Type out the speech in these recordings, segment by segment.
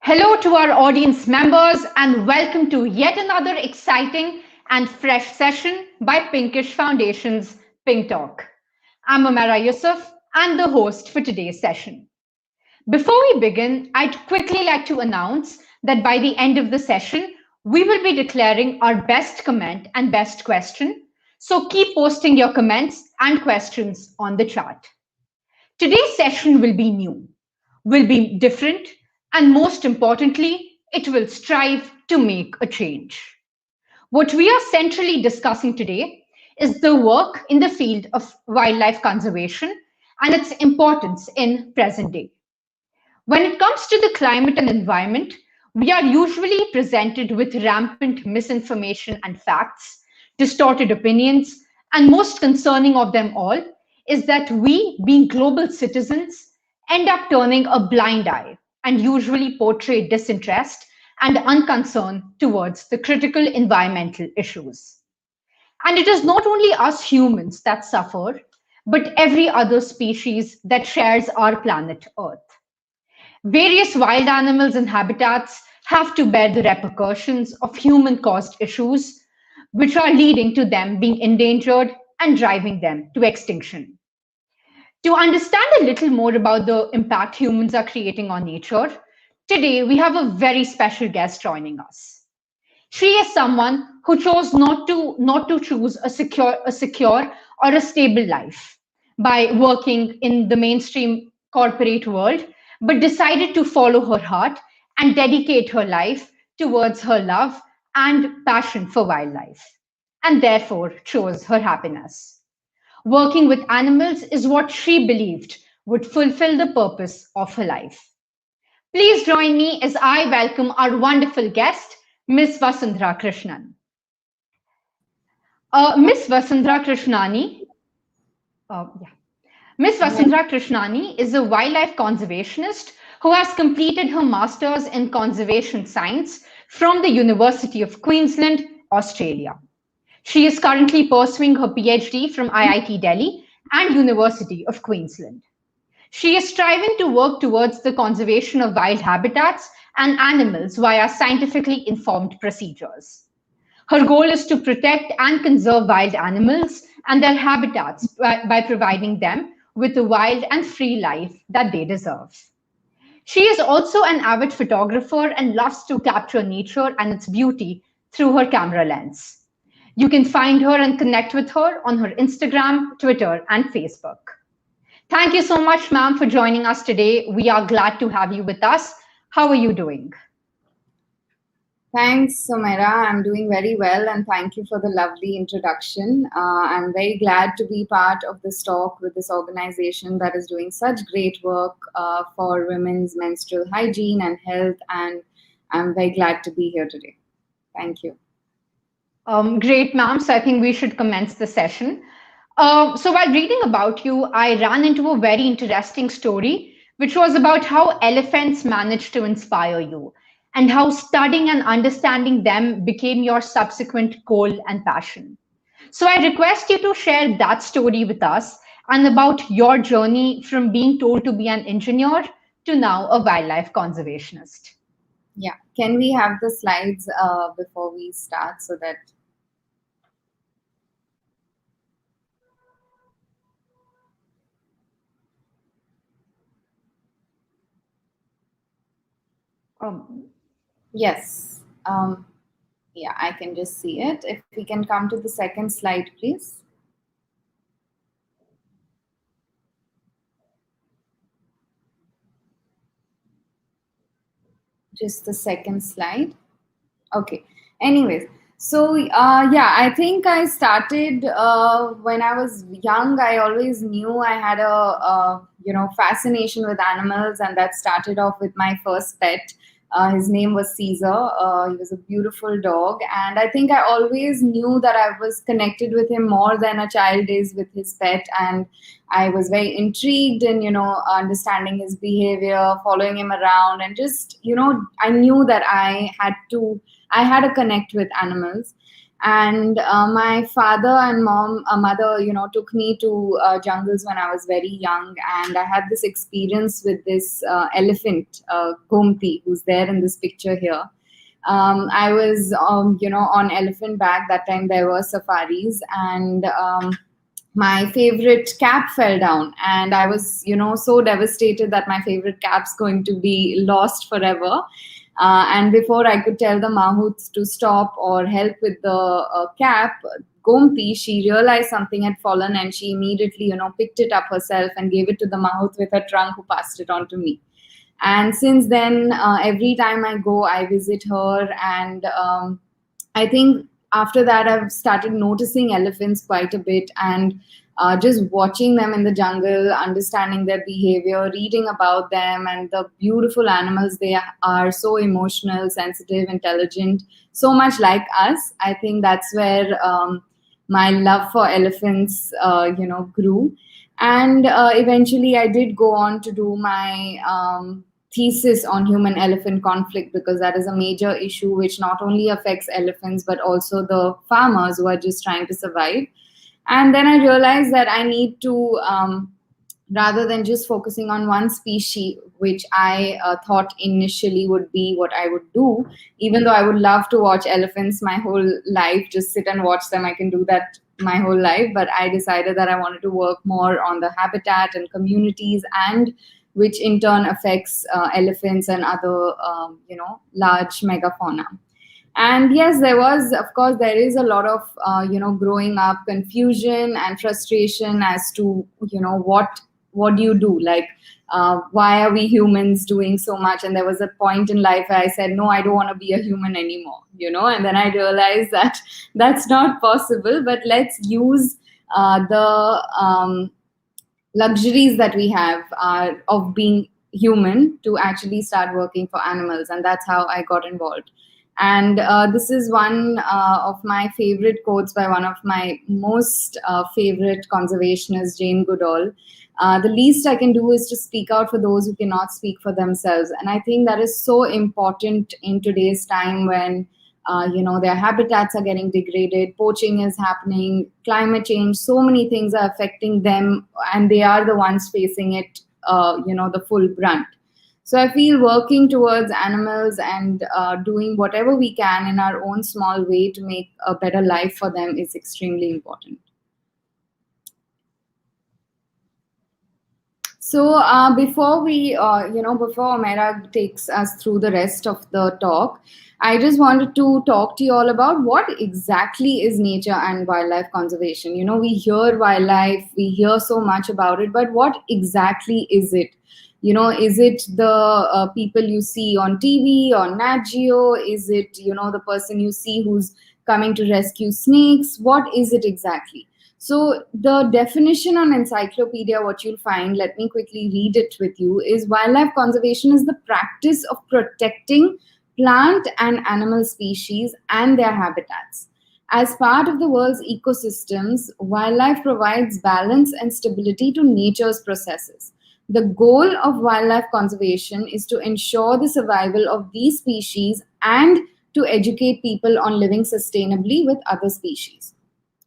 Hello to our audience members and welcome to yet another exciting and fresh session by Pinkish Foundation's PinkTalk. I'm Omera Yusuf and the host for today's session. Before we begin, I'd quickly like to announce that by the end of the session, we will be declaring our best comment and best question. So keep posting your comments and questions on the chat. Today's session will be new, will be different, and most importantly, it will strive to make a change. What we are centrally discussing today is the work in the field of wildlife conservation and its importance in present day. When it comes to the climate and environment, we are usually presented with rampant misinformation and facts, distorted opinions, and most concerning of them all is that we, being global citizens, end up turning a blind eye and usually portray disinterest and unconcern towards the critical environmental issues. And it is not only us humans that suffer, but every other species that shares our planet Earth. Various wild animals and habitats have to bear the repercussions of human-caused issues, which are leading to them being endangered and driving them to extinction. To understand a little more about the impact humans are creating on nature, today we have a very special guest joining us. She is someone who chose not to choose a secure or a stable life by working in the mainstream corporate world, but decided to follow her heart and dedicate her life towards her love and passion for wildlife, and therefore chose her happiness. Working with animals is what she believed would fulfill the purpose of her life. Please join me as I welcome our wonderful guest, Miss Vasundhara Krishnani. Miss Vasundhara Krishnani, yeah. Miss Vasundhara Krishnani is a wildlife conservationist who has completed her master's in conservation science from the University of Queensland, Australia. She is currently pursuing her PhD from IIT Delhi and University of Queensland. She is striving to work towards the conservation of wild habitats and animals via scientifically informed procedures. Her goal is to protect and conserve wild animals and their habitats by providing them with the wild and free life that they deserve. She is also an avid photographer and loves to capture nature and its beauty through her camera lens. You can find her and connect with her on her Instagram, Twitter, and Facebook. Thank you so much, ma'am, for joining us today. We are glad to have you with us. How are you doing? Thanks, Omera. I'm doing very well, and thank you for the lovely introduction. I'm very glad to be part of this talk with this organization that is doing such great work for women's menstrual hygiene and health, and I'm very glad to be here today. Thank you. Great, ma'am. So I think we should commence the session. So while reading about you, I ran into a very interesting story, which was about how elephants managed to inspire you and how studying and understanding them became your subsequent goal and passion. So I request you to share that story with us and about your journey from being told to be an engineer to now a wildlife conservationist. Yeah. Can we have the slides before we start so that... Yes. Yeah, I can just see it. If we can come to the second slide, please. Just the second slide. Okay. Anyways, so yeah, I think I started when I was young. I always knew I had a fascination with animals, and that started off with my first pet. His name was Caesar. He was a beautiful dog, and I think I always knew that I was connected with him more than a child is with his pet, and I was very intrigued in understanding his behavior, following him around, and just I knew that I had to connect with animals. And my father and mother, took me to jungles when I was very young, and I had this experience with this elephant, Gomti, who's there in this picture here. I was, on elephant back. That time there were safaris, and my favorite cap fell down, and I was, so devastated that my favorite cap's going to be lost forever. And before I could tell the mahouts to stop or help with the cap, Gomti, she realized something had fallen, and she immediately, picked it up herself and gave it to the mahout with her trunk, who passed it on to me. And since then, every time I go, I visit her. And I think after that, I've started noticing elephants quite a bit, and just watching them in the jungle, understanding their behavior, reading about them, and the beautiful animals they are, so emotional, sensitive, intelligent, so much like us. I think that's where my love for elephants, grew. And eventually, I did go on to do my thesis on human elephant conflict, because that is a major issue which not only affects elephants but also the farmers who are just trying to survive. And then I realized that I need to, rather than just focusing on one species, which I thought initially would be what I would do, even though I would love to watch elephants my whole life, just sit and watch them, I can do that my whole life. But I decided that I wanted to work more on the habitat and communities, and which in turn affects elephants and other, large megafauna. And yes, there is a lot of, growing up confusion and frustration as to, what do you do? Like, why are we humans doing so much? And there was a point in life where I said, no, I don't want to be a human anymore, and then I realized that that's not possible, but let's use the luxuries that we have of being human to actually start working for animals. And that's how I got involved. And this is one of my favorite quotes by one of my most favorite conservationists, Jane Goodall. The least I can do is to speak out for those who cannot speak for themselves. And I think that is so important in today's time when their habitats are getting degraded, poaching is happening, climate change, so many things are affecting them, and they are the ones facing it, the full brunt. So I feel working towards animals and doing whatever we can in our own small way to make a better life for them is extremely important. So before Omera takes us through the rest of the talk, I just wanted to talk to you all about what exactly is nature and wildlife conservation. We hear wildlife, we hear so much about it, but what exactly is it? Is it the people you see on TV or Nat Geo? Is it, the person you see who's coming to rescue snakes? What is it exactly? So the definition on Encyclopedia, what you'll find, let me quickly read it with you, is wildlife conservation is the practice of protecting plant and animal species and their habitats. As part of the world's ecosystems, wildlife provides balance and stability to nature's processes. The goal of wildlife conservation is to ensure the survival of these species and to educate people on living sustainably with other species.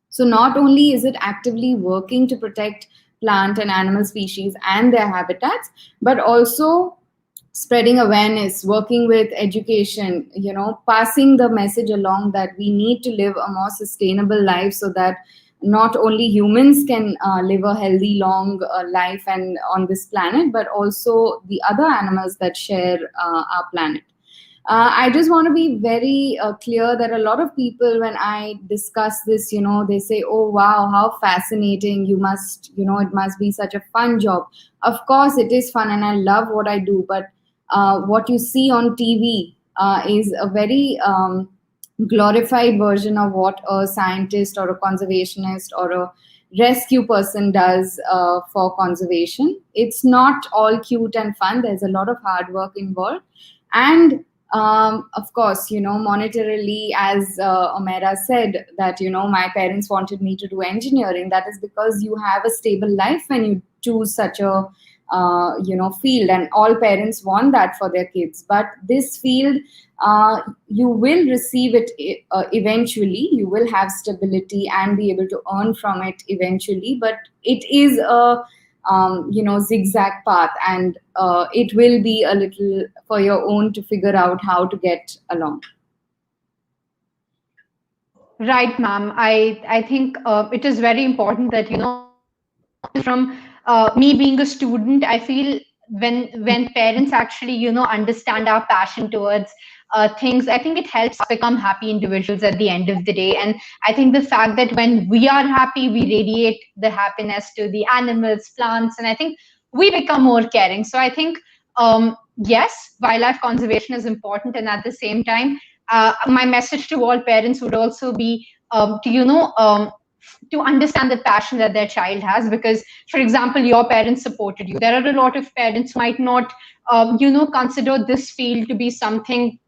So not only is it actively working to protect plant and animal species and their habitats, but also spreading awareness, working with education, passing the message along that we need to live a more sustainable life so that not only humans can live a healthy, long life and on this planet, but also the other animals that share our planet. I just want to be very clear that a lot of people, when I discuss this, they say, oh, wow, how fascinating. You must, it must be such a fun job. Of course, it is fun and I love what I do. But what you see on TV is a very glorified version of what a scientist or a conservationist or a rescue person does for conservation. It's not all cute and fun. There's a lot of hard work involved. And of course, monetarily, as Omera said, that, my parents wanted me to do engineering. That is because you have a stable life when you choose such a field, and all parents want that for their kids. But this field, you will receive it eventually. You will have stability and be able to earn from it eventually, but it is a zigzag path, and it will be a little for your own to figure out how to get along. Right, ma'am. I think it is very important that from me being a student, I feel when parents actually understand our passion towards things, I think it helps become happy individuals at the end of the day. And I think the fact that when we are happy, we radiate the happiness to the animals, plants, and I think we become more caring. So I think yes, wildlife conservation is important, and at the same time, my message to all parents would also be to understand the passion that their child has, because for example your parents supported you. There are a lot of parents who might not consider this field to be something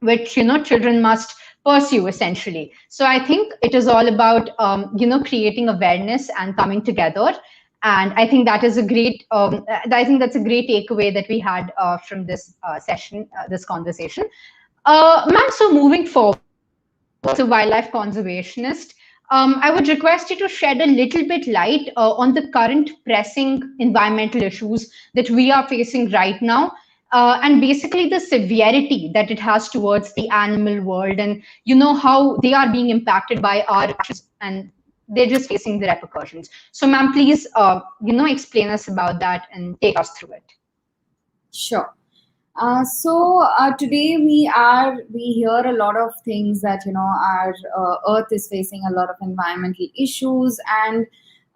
which children must pursue essentially. So I think it is all about creating awareness and coming together. And I think that is a great I think that's a great takeaway that we had from this session, this conversation. Ma'am, so moving forward, as a wildlife conservationist, I would request you to shed a little bit light on the current pressing environmental issues that we are facing right now, and basically the severity that it has towards the animal world, and how they are being impacted by our actions, and they're just facing the repercussions. So, ma'am, please, explain us about that and take us through it. Sure. Today we hear a lot of things that our Earth is facing a lot of environmental issues, and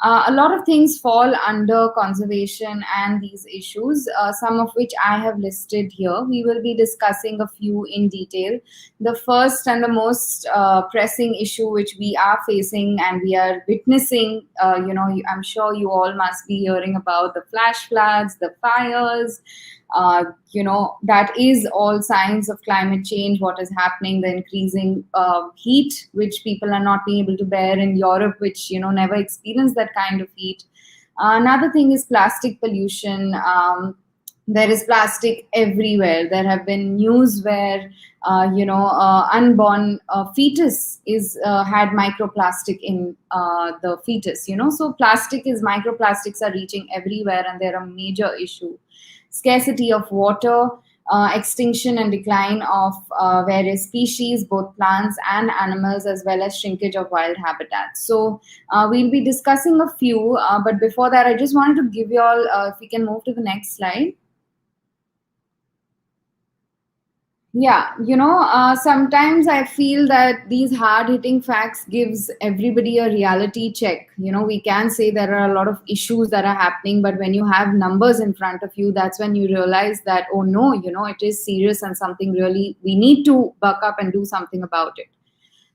a lot of things fall under conservation and these issues, some of which I have listed here. We will be discussing a few in detail. The first and the most pressing issue which we are facing and we are witnessing, I'm sure you all must be hearing about the flash floods, the fires. That is all signs of climate change, what is happening, the increasing heat, which people are not being able to bear in Europe, which, never experienced that kind of heat. Another thing is plastic pollution. There is plastic everywhere. There have been news where, unborn fetus had microplastic in the fetus, so microplastics are reaching everywhere, and they're a major issue. Scarcity of water, extinction and decline of various species, both plants and animals, as well as shrinkage of wild habitats. So we'll be discussing a few, but before that, I just wanted to give you all, if we can move to the next slide. Yeah, sometimes I feel that these hard-hitting facts gives everybody a reality check. We can say there are a lot of issues that are happening, but when you have numbers in front of you, that's when you realize that, oh no, it is serious and something really, we need to buck up and do something about it.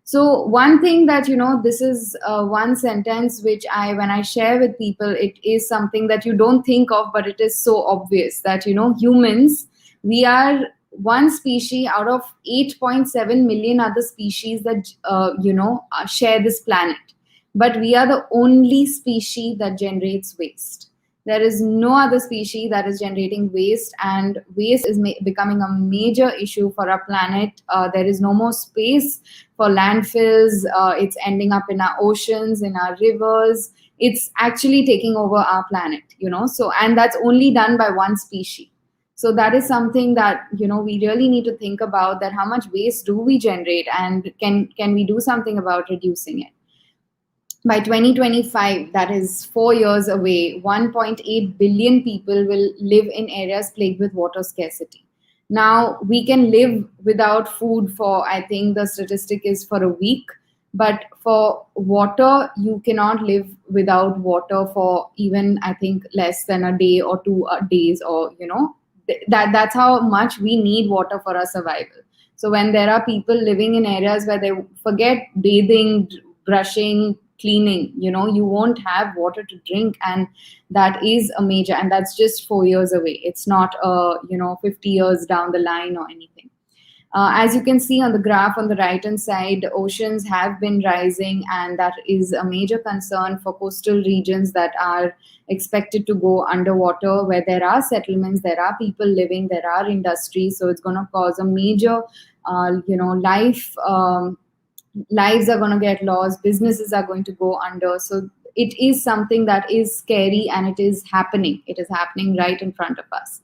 So one thing that, this is one sentence which when I share with people, it is something that you don't think of, but it is so obvious that, humans, we are one species out of 8.7 million other species that share this planet, but we are the only species that generates waste. There is no other species that is generating waste, and waste is becoming a major issue for our planet. There is no more space for landfills. It's ending up in our oceans, in our rivers. It's actually taking over our planet, and that's only done by one species. So that is something that, we really need to think about, that how much waste do we generate, and can we do something about reducing it? By 2025, that is 4 years away, 1.8 billion people will live in areas plagued with water scarcity. Now, we can live without food for, I think the statistic is for a week, but for water, you cannot live without water for even, I think, less than a day or 2 days, or, that's how much we need water for our survival. So when there are people living in areas where they forget bathing, brushing, cleaning, you won't have water to drink, and that is a major, and that's just 4 years away. It's not 50 years down the line or anything. As you can see on the graph on the right hand side, oceans have been rising, and that is a major concern for coastal regions that are expected to go underwater, where there are settlements, there are people living, there are industries. So it's going to cause a major, lives are going to get lost, businesses are going to go under. So it is something that is scary, and it is happening right in front of us.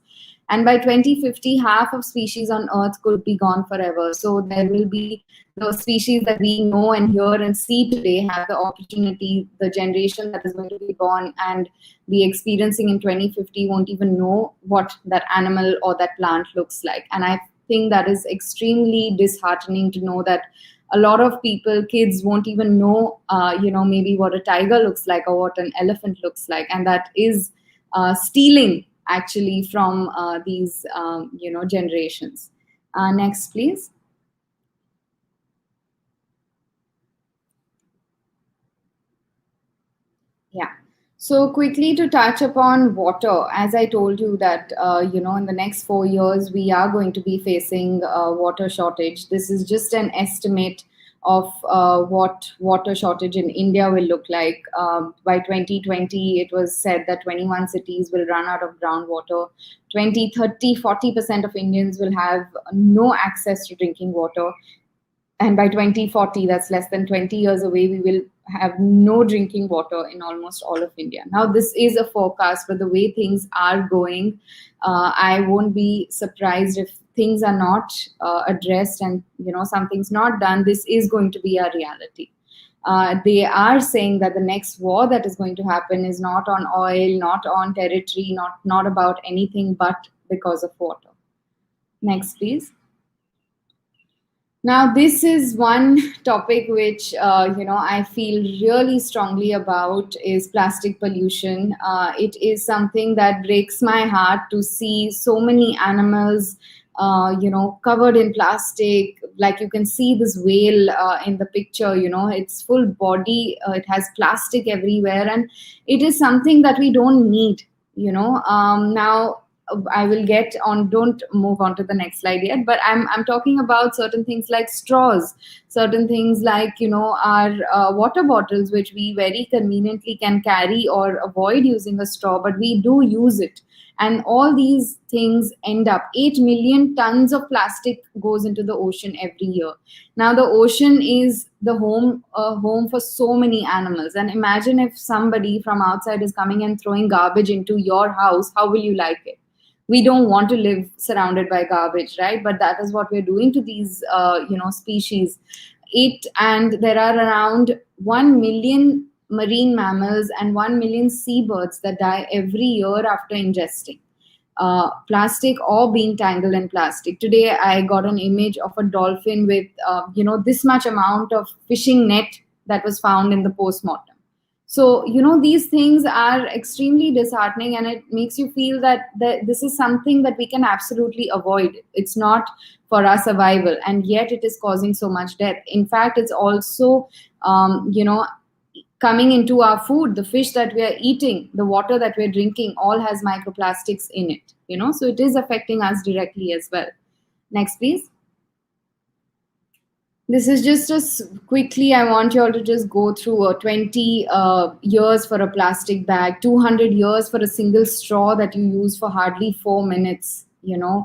And by 2050, half of species on earth could be gone forever. So there will be the species that we know and hear and see today have the opportunity. The generation that is going to be born and be experiencing in 2050 won't even know what that animal or that plant looks like. And I think that is extremely disheartening to know that a lot of people, kids, won't even know, maybe what a tiger looks like or what an elephant looks like. And that is stealing actually from these, generations. Next, please. Yeah. So quickly to touch upon water, as I told you that, in the next 4 years, we are going to be facing water shortage. This is just an estimate of what water shortage in India will look like. By 2020, it was said that 21 cities will run out of groundwater. 2030, 40% of Indians will have no access to drinking water. And by 2040, that's less than 20 years away, we will have no drinking water in almost all of India. Now, this is a forecast, but the way things are going, I won't be surprised if things are not addressed and something's not done. This is going to be a reality. They are saying that the next war that is going to happen is not on oil, not on territory, not about anything but because of water. Next, please. Now, this is one topic which, I feel really strongly about is plastic pollution. It is something that breaks my heart to see so many animals, covered in plastic. Like you can see this whale in the picture, its full body, it has plastic everywhere. And it is something that we don't need, now, I will get on. Don't move on to the next slide yet. But I'm talking about certain things like straws, certain things like our water bottles, which we very conveniently can carry or avoid using a straw, but we do use it. And all these things end up 8 million tons of plastic goes into the ocean every year. Now the ocean is the home for so many animals. And imagine if somebody from outside is coming and throwing garbage into your house, how will you like it? We don't want to live surrounded by garbage, right? But that is what we're doing to these species. And there are around 1 million marine mammals and 1 million seabirds that die every year after ingesting plastic or being tangled in plastic. Today I got an image of a dolphin with this much amount of fishing net that was found in the postmortem. So, these things are extremely disheartening, and it makes you feel that this is something that we can absolutely avoid. It's not for our survival, and yet it is causing so much death. In fact, it's also, coming into our food. The fish that we are eating, the water that we're drinking, all has microplastics in it, so it is affecting us directly as well. Next, please. This is just quickly, I want you all to just go through 20 years for a plastic bag, 200 years for a single straw that you use for hardly 4 minutes,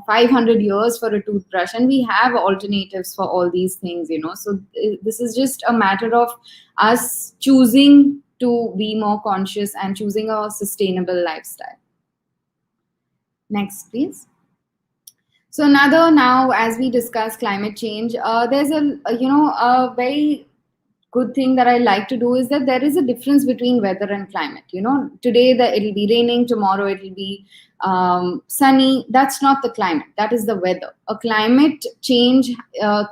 500 years for a toothbrush. And we have alternatives for all these things, So this is just a matter of us choosing to be more conscious and choosing a sustainable lifestyle. Next, please. So now, as we discuss climate change, there's a very good thing that I like to do is that there is a difference between weather and climate. Today it'll be raining, tomorrow it'll be sunny. That's not the climate. That is the weather. A climate change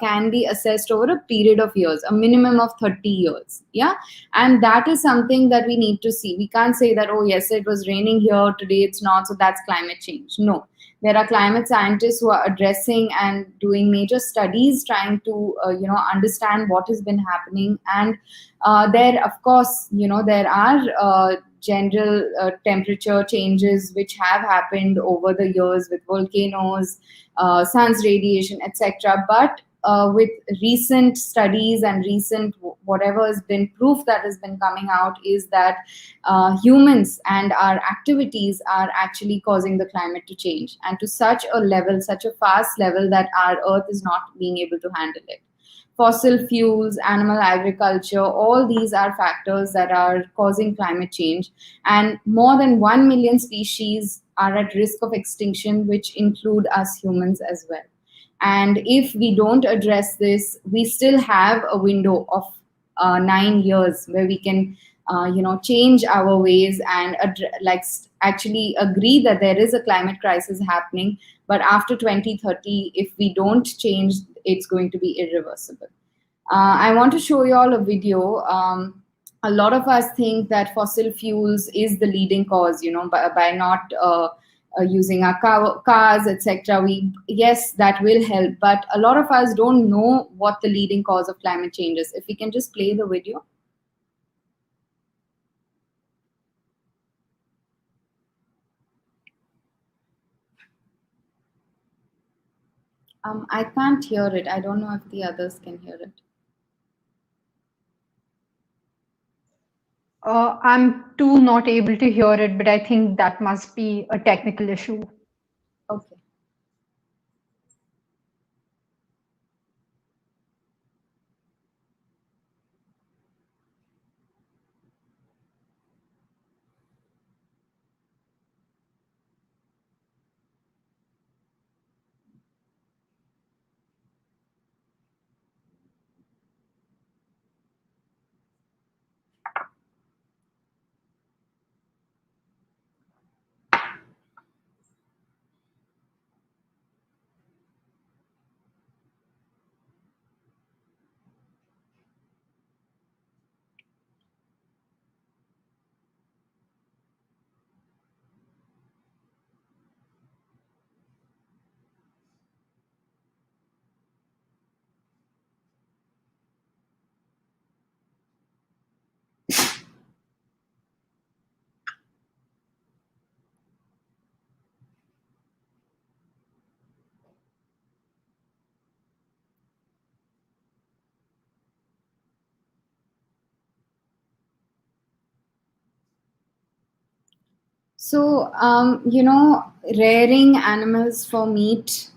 can be assessed over a period of years, a minimum of 30 years. Yeah. And that is something that we need to see. We can't say that, oh, yes, it was raining here, today it's not, so that's climate change. No. There are climate scientists who are addressing and doing major studies trying to understand what has been happening. And there, of course, there are general temperature changes which have happened over the years with volcanoes, sun's radiation, etc. But with recent studies and recent whatever has been proof that has been coming out is that humans and our activities are actually causing the climate to change, and to such a level, such a fast level, that our earth is not being able to handle it. Fossil fuels, animal agriculture, all these are factors that are causing climate change. And more than 1 million species are at risk of extinction, which include us humans as well. And if we don't address this, we still have a window of 9 years where we can change our ways and actually agree that there is a climate crisis happening. But after 2030, if we don't change, it's going to be irreversible. I want to show you all a video. A lot of us think that fossil fuels is the leading cause, by not using our cars, etc. Yes, that will help, but a lot of us don't know what the leading cause of climate change is. If we can just play the video. I can't hear it. I don't know if the others can hear it. I'm too not able to hear it, but I think that must be a technical issue. Okay. So, rearing animals for meat,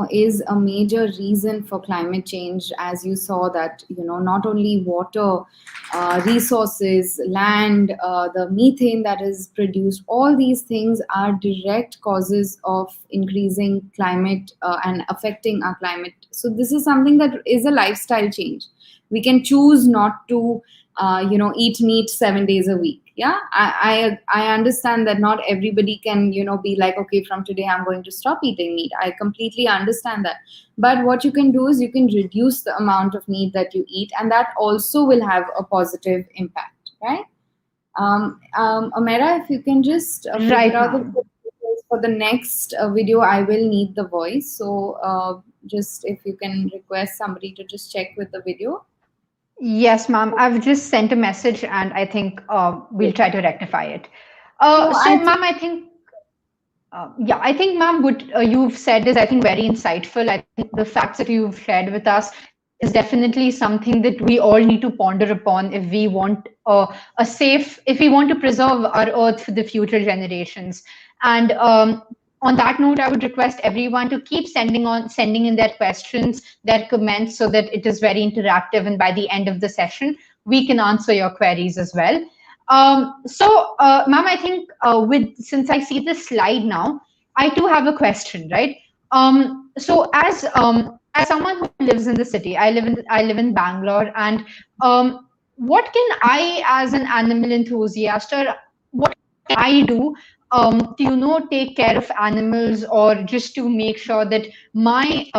is a major reason for climate change. As you saw that, not only water, resources, land, the methane that is produced, all these things are direct causes of increasing climate and affecting our climate. So this is something that is a lifestyle change. We can choose not to eat meat 7 days a week. Yeah, I understand that not everybody can be like, okay, from today I'm going to stop eating meat. I completely understand that. But what you can do is you can reduce the amount of meat that you eat, and that also will have a positive impact, right? Omera, if you can just Right, figure out the ma'am. for the next video, I will need the voice. So just if you can request somebody to just check with the video. Yes, ma'am. I've just sent a message, and I think we'll try to rectify it. So I So, think, ma'am, I think yeah, I think, ma'am, what you've said is, I think, very insightful. I think the facts that you've shared with us is definitely something that we all need to ponder upon if we want if we want to preserve our earth for the future generations. And on that note, I would request everyone to keep sending in their questions, their comments, so that it is very interactive. And by the end of the session, we can answer your queries as well. Ma'am, I think with since I see this slide now, I too have a question, right? As someone who lives in the city, I live in Bangalore, and what can I, as an animal enthusiast, or what can I do to take care of animals, or just to make sure that my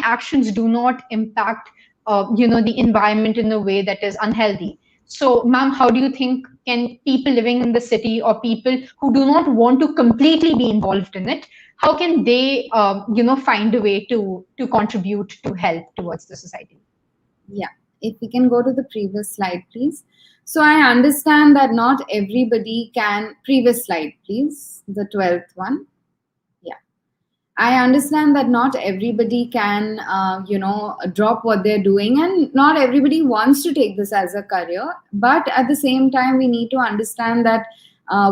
actions do not impact the environment in a way that is unhealthy? So, ma'am, how do you think can people living in the city or people who do not want to completely be involved in it, how can they, find a way to contribute to help towards the society? Yeah, if we can go to the previous slide, please. So I understand that not everybody can. Previous slide, please. The 12th one. Yeah. I understand that not everybody can, drop what they're doing, and not everybody wants to take this as a career. But at the same time, we need to understand that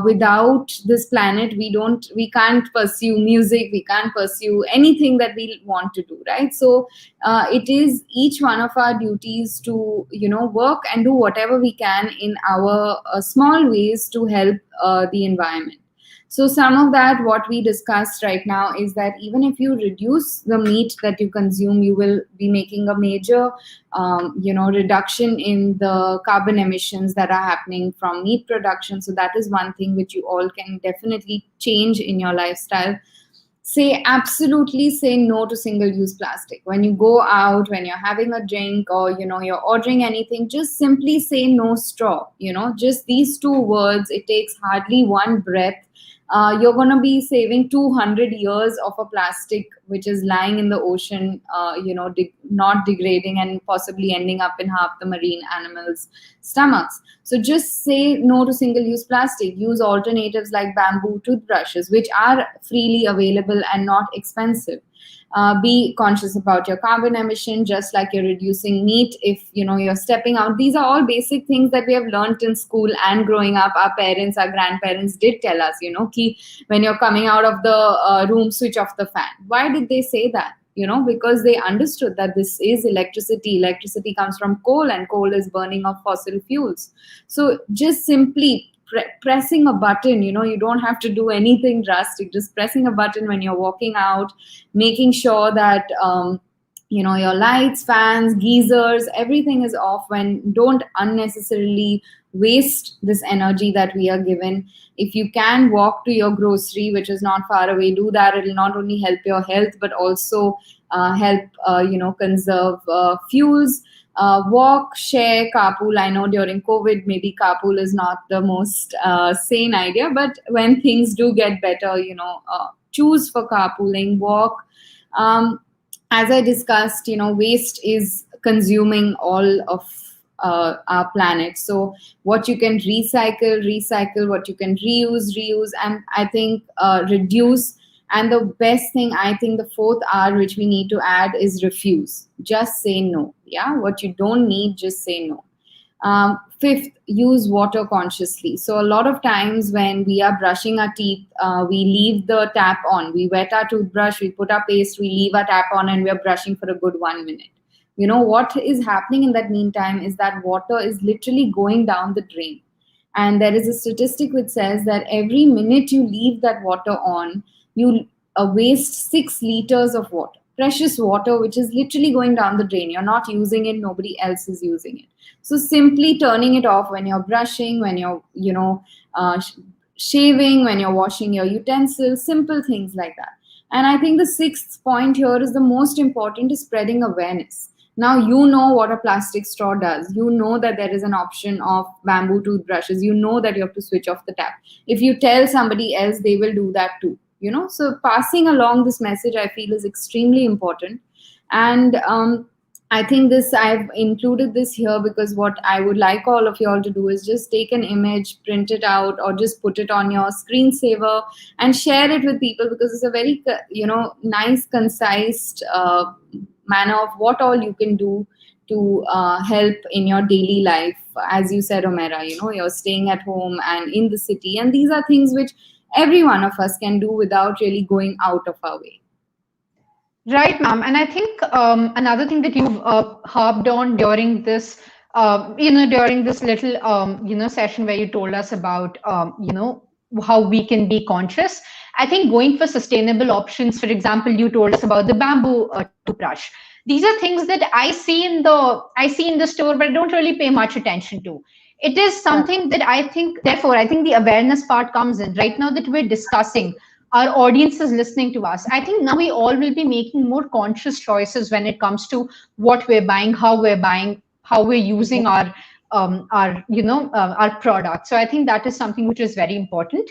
without this planet, we can't pursue music, we can't pursue anything that we want to do, right? So it is each one of our duties to, work and do whatever we can in our small ways to help the environment. So some of that, what we discussed right now, is that even if you reduce the meat that you consume, you will be making a major, reduction in the carbon emissions that are happening from meat production. So that is one thing which you all can definitely change in your lifestyle. Absolutely say no to single use plastic. When you go out, when you're having a drink, or you're ordering anything, just simply say no straw. Just these two words, it takes hardly one breath. You're going to be saving 200 years of a plastic which is lying in the ocean, not degrading and possibly ending up in half the marine animals' stomachs. So just say no to single use plastic. Use alternatives like bamboo toothbrushes, which are freely available and not expensive. Be conscious about your carbon emission, just like you're reducing meat if you're stepping out. These are all basic things that we have learned in school and growing up. Our parents, our grandparents did tell us, ki when you're coming out of the room, switch off the fan. Why did they say that? Because they understood that this is electricity comes from coal, and coal is burning of fossil fuels. So just simply pressing a button, you don't have to do anything drastic. Just pressing a button when you're walking out, making sure that your lights, fans, geysers, everything is off. When don't unnecessarily waste this energy that we are given. If you can walk to your grocery, which is not far away, do that. It will not only help your health but also help conserve fuels. Walk, share, carpool. I know during COVID, maybe carpool is not the most sane idea, but when things do get better, choose for carpooling, walk. As I discussed, waste is consuming all of our planet. So what you can recycle, what you can reuse, and I think reduce. And the best thing, I think, the fourth R which we need to add is refuse. Just say no. Yeah, what you don't need, just say no. Fifth, use water consciously. So a lot of times when we are brushing our teeth, we leave the tap on. We wet our toothbrush, we put our paste, we leave our tap on, and we are brushing for a good 1 minute. What is happening in that meantime is that water is literally going down the drain. And there is a statistic which says that every minute you leave that water on, you waste 6 liters of water, precious water, which is literally going down the drain. You're not using it, nobody else is using it. So simply turning it off when you're brushing, when you're, shaving, when you're washing your utensils, simple things like that. And I think the sixth point here is the most important, is spreading awareness. Now you know what a plastic straw does. You know that there is an option of bamboo toothbrushes. You know that you have to switch off the tap. If you tell somebody else, they will do that too. So passing along this message, I feel, is extremely important. And I think I've included this here because what I would like all of you all to do is just take an image, print it out, or just put it on your screensaver and share it with people, because it's a very, nice, concise manner of what all you can do to help in your daily life. As you said, Omera, you're staying at home and in the city, and these are things which every one of us can do without really going out of our way. Right, ma'am. And I think another thing that you've harped on during this, during this little, session where you told us about, how we can be conscious. I think going for sustainable options, for example, you told us about the bamboo toothbrush. These are things that I see in the store, but I don't really pay much attention to. It is something that I think, therefore, I think the awareness part comes in. Right now that we're discussing, our audience is listening to us. I think now we all will be making more conscious choices when it comes to what we're buying, how we're using our our product. So I think that is something which is very important.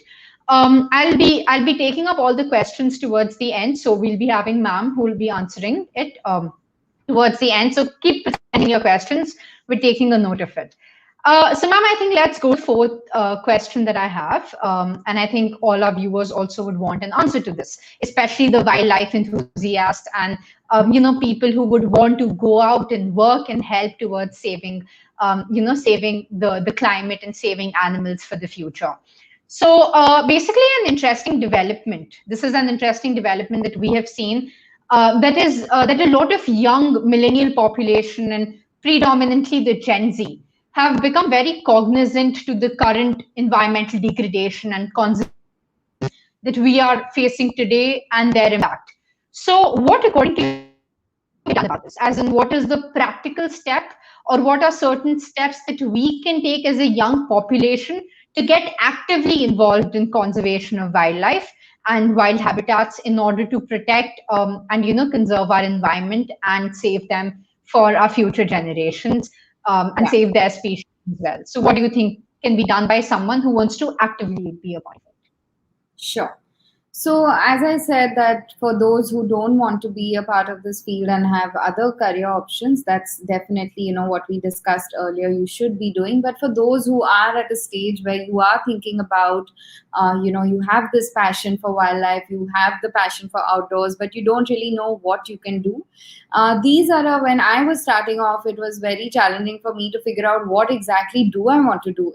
I'll be taking up all the questions towards the end. So we'll be having ma'am who will be answering it towards the end. So keep sending your questions. We're taking a note of it. So, ma'am, I think let's go to the fourth question that I have. And I think all our viewers also would want an answer to this, especially the wildlife enthusiasts and, people who would want to go out and work and help towards saving, saving the climate and saving animals for the future. So, basically, an interesting development. This is an interesting development that we have seen. That a lot of young millennial population and predominantly the Gen Z have become very cognizant to the current environmental degradation and conservation that we are facing today and their impact. So, what according to you can be done about this? As in, what is the practical step, or what are certain steps that we can take as a young population to get actively involved in conservation of wildlife and wild habitats in order to protect and conserve our environment and save them for our future generations, and Yeah. save their species as well. So what do you think can be done by someone who wants to actively be a part of it? Sure. So, as I said, that for those who don't want to be a part of this field and have other career options, that's definitely, what we discussed earlier, you should be doing. But for those who are at a stage where you are thinking about, you have this passion for wildlife, you have the passion for outdoors, but you don't really know what you can do. These are, when I was starting off, it was very challenging for me to figure out what exactly do I want to do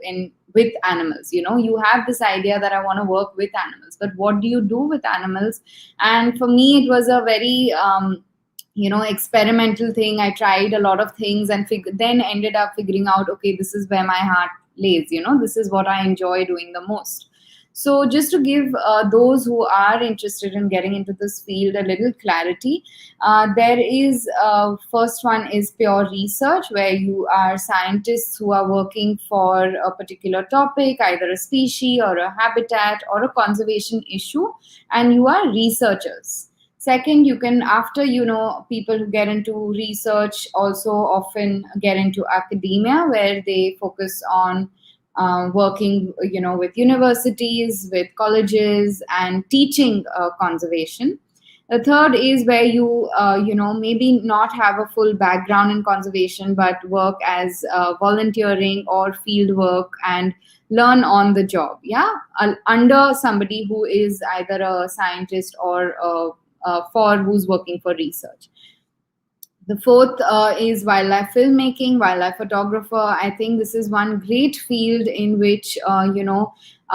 with animals. You have this idea that I want to work with animals, but what do you do with animals? And for me, it was a very experimental thing. I tried a lot of things and then ended up figuring out, okay, this is where my heart lays. This is what I enjoy doing the most. So just to give those who are interested in getting into this field a little clarity, there is first one is pure research, where you are scientists who are working for a particular topic, either a species or a habitat or a conservation issue, and you are researchers. Second, you can, after, people who get into research also often get into academia, where they focus on working, with universities, with colleges, and teaching conservation. The third is where you, maybe not have a full background in conservation, but work as volunteering or field work and learn on the job, under somebody who is either a scientist or for who's working for research. The fourth is wildlife filmmaking, wildlife photographer. I think this is one great field in which,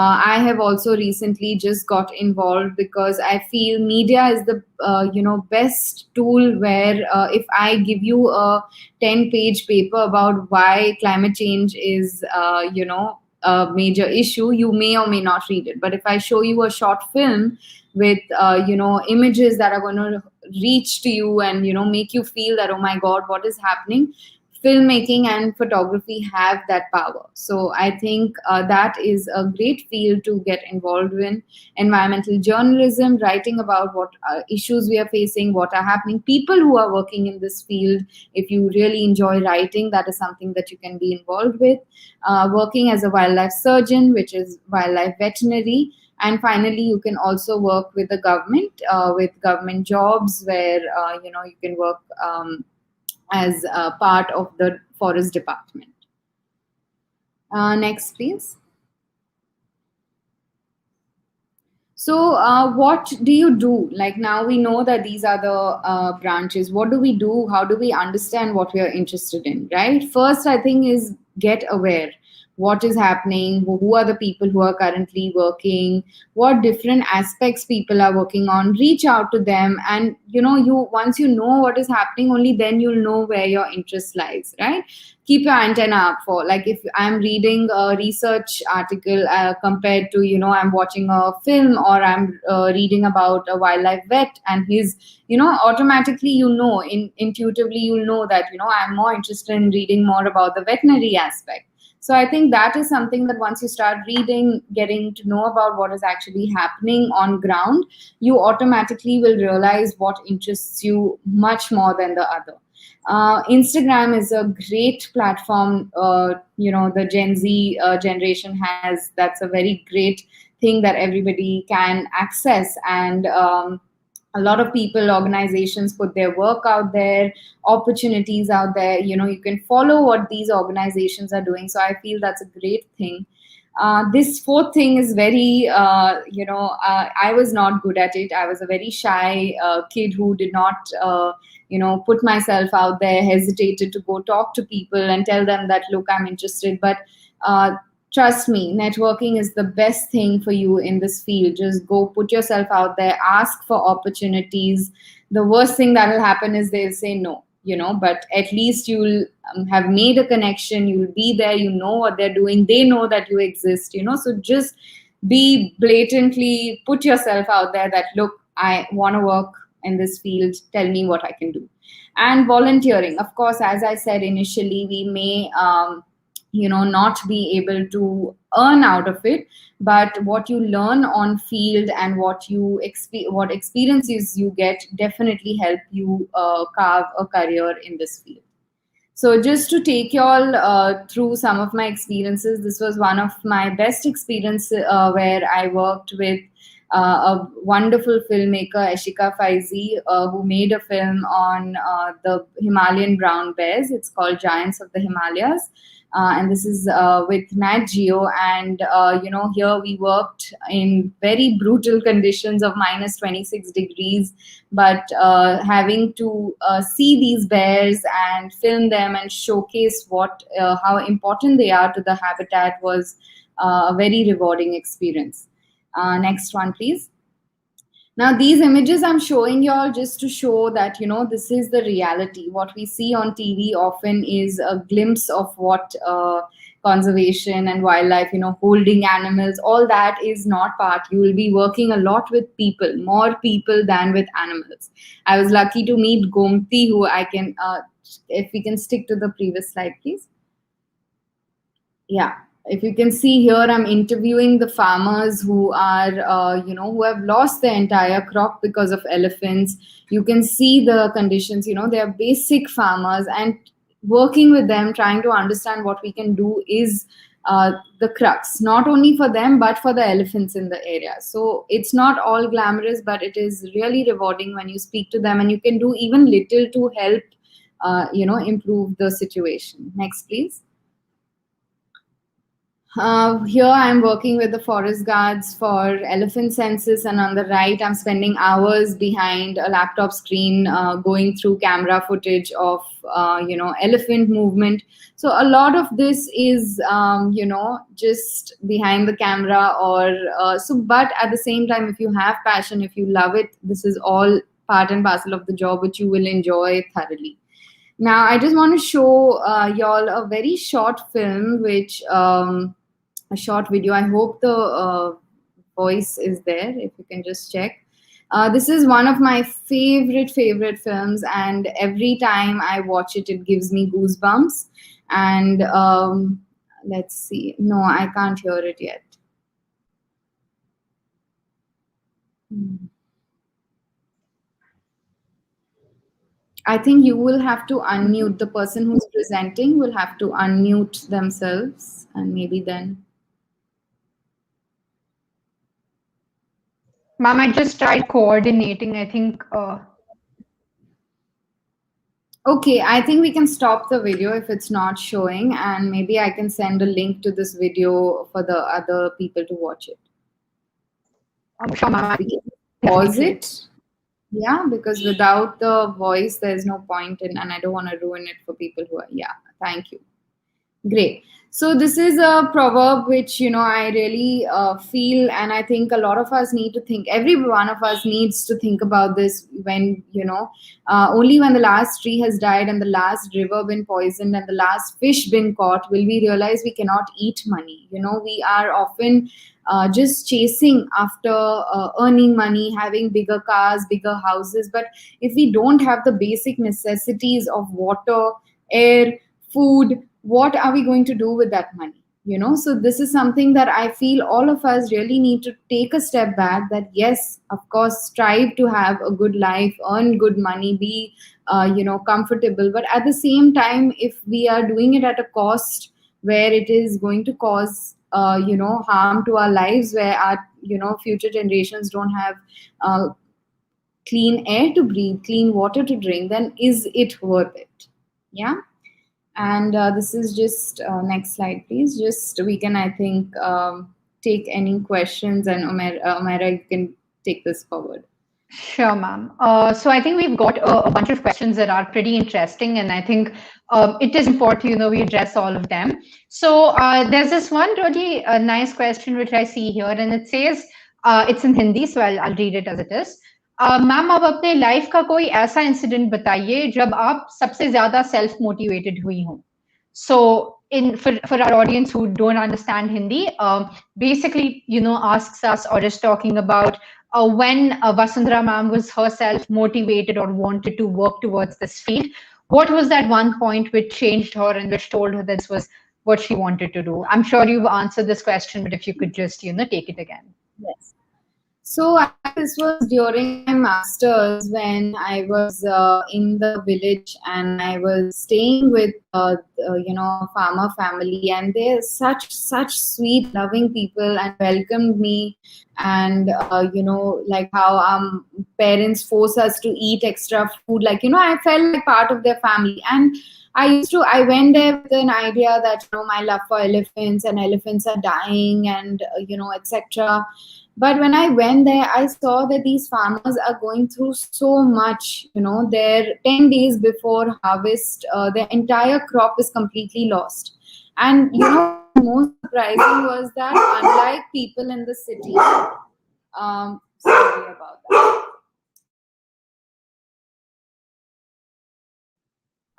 I have also recently just got involved, because I feel media is the, best tool where if I give you a 10-page paper about why climate change is, a major issue, you may or may not read it. But if I show you a short film with, images that are going to reach to you and make you feel that, oh my god, what is happening, filmmaking and photography have that power. So I think that is a great field to get involved in. Environmental journalism, writing about what issues we are facing, what are happening, people who are working in this field. If you really enjoy writing, that is something that you can be involved with. Working as a wildlife surgeon, which is wildlife veterinary. And finally, you can also work with the government, with government jobs, where you can work as part of the forest department. Next, please. So what do you do? Like, now we know that these are the branches. What do we do? How do we understand what we are interested in, right? First, I think, is get aware. What is happening? Who are the people who are currently working? What different aspects people are working on? Reach out to them, and once you know what is happening, only then you'll know where your interest lies, right? Keep your antenna up for, like, if I'm reading a research article compared to I'm watching a film, or I'm reading about a wildlife vet and his, automatically intuitively you'll know that I'm more interested in reading more about the veterinary aspect. So I think that is something that once you start reading, getting to know about what is actually happening on ground, you automatically will realize what interests you much more than the other. Instagram is a great platform. The Gen Z generation has. That's a very great thing that everybody can access. And a lot of people, organizations put their work out there, opportunities out there. You can follow what these organizations are doing. So I feel that's a great thing. This fourth thing is very, I was not good at it. I was a very shy kid who did not, put myself out there, hesitated to go talk to people and tell them that, look, I'm interested. But trust me, networking is the best thing for you in this field. Just go put yourself out there, ask for opportunities. The worst thing that will happen is they'll say no, but at least you'll have made a connection. You'll be there, what they're doing, they know that you exist. So just be blatantly, put yourself out there that, look, I want to work in this field, tell me what I can do. And volunteering, of course, as I said initially, we may not be able to earn out of it, but what you learn on field and what experiences you get definitely help you carve a career in this field. So just to take you all through some of my experiences, this was one of my best experiences where I worked with a wonderful filmmaker, Ashika Faizi, who made a film on the Himalayan brown bears. It's called Giants of the Himalayas. And this is with Nat Geo. And, here we worked in very brutal conditions of minus 26 degrees. But having to see these bears and film them and showcase how important they are to the habitat was a very rewarding experience. Next one, please. Now, these images I'm showing you all just to show that, this is the reality. What we see on TV often is a glimpse of what conservation and wildlife, holding animals, all that is not part. You will be working a lot with people, more people than with animals. I was lucky to meet Gomti, who I can, if we can stick to the previous slide, please. Yeah. If you can see here, I'm interviewing the farmers who are, who have lost their entire crop because of elephants. You can see the conditions, they are basic farmers, and working with them, trying to understand what we can do is the crux, not only for them, but for the elephants in the area. So it's not all glamorous, but it is really rewarding when you speak to them and you can do even little to help, improve the situation. Next, please. Here I'm working with the forest guards for elephant census, and on the right I'm spending hours behind a laptop screen going through camera footage of elephant movement. So a lot of this is just behind the camera, but at the same time, if you have passion, if you love it, this is all part and parcel of the job which you will enjoy thoroughly. Now I just want to show y'all a very short film, which a short video. I hope the voice is there, if you can just check. This is one of my favorite films, and every time I watch it, it gives me goosebumps. And let's see. No, I can't hear it yet. I think you will have to unmute. The person who's presenting will have to unmute themselves, and maybe then. Ma'am, I just tried coordinating. I think. Okay, I think we can stop the video if it's not showing, and maybe I can send a link to this video for the other people to watch it. Sure, ma'am. Pause it. Yeah, because without the voice, there's no point in, and I don't want to ruin it for people who are, yeah, thank you. Great. So this is a proverb which, I really feel, and I think a lot of us need to think, every one of us needs to think about this when, only when the last tree has died and the last river been poisoned and the last fish been caught will we realize we cannot eat money. We are often just chasing after earning money, having bigger cars, bigger houses. But if we don't have the basic necessities of water, air, food, what are we going to do with that money? So this is something that I feel all of us really need to take a step back, that yes, of course, strive to have a good life, earn good money, be comfortable, but at the same time, if we are doing it at a cost where it is going to cause harm to our lives, where our future generations don't have uh, clean air to breathe, clean water to drink, then is it worth it? Yeah. And this is just next slide, please. Just we can, I think, take any questions, and Omera, you can take this forward. Sure, ma'am. So I think we've got a bunch of questions that are pretty interesting, and I think it is important, we address all of them. So there's this one really nice question which I see here, and it says, it's in Hindi, so I'll read it as it is. Ma'am आप अपने life का कोई ऐसा incident बताइए जब आप सबसे ज्यादा सेल्फ मोटिवेटेड हुई हों. So, for our audience who don't understand Hindi, basically, asks us or is talking about when Vasundhara ma'am was herself motivated or wanted to work towards this field. What was that one point which changed her and which told her this was what she wanted to do? I'm sure you've answered this question, but if you could just, take it again. Yes. So this was during my masters, when I was in the village and I was staying with a farmer family, and they're such sweet, loving people, and welcomed me, and like how parents force us to eat extra food, like I felt like part of their family. And I went there with an idea that my love for elephants, and elephants are dying, and etc. But when I went there, I saw that these farmers are going through so much. They're 10 days before harvest, their entire crop is completely lost. And most surprising was that, unlike people in the city, sorry about that.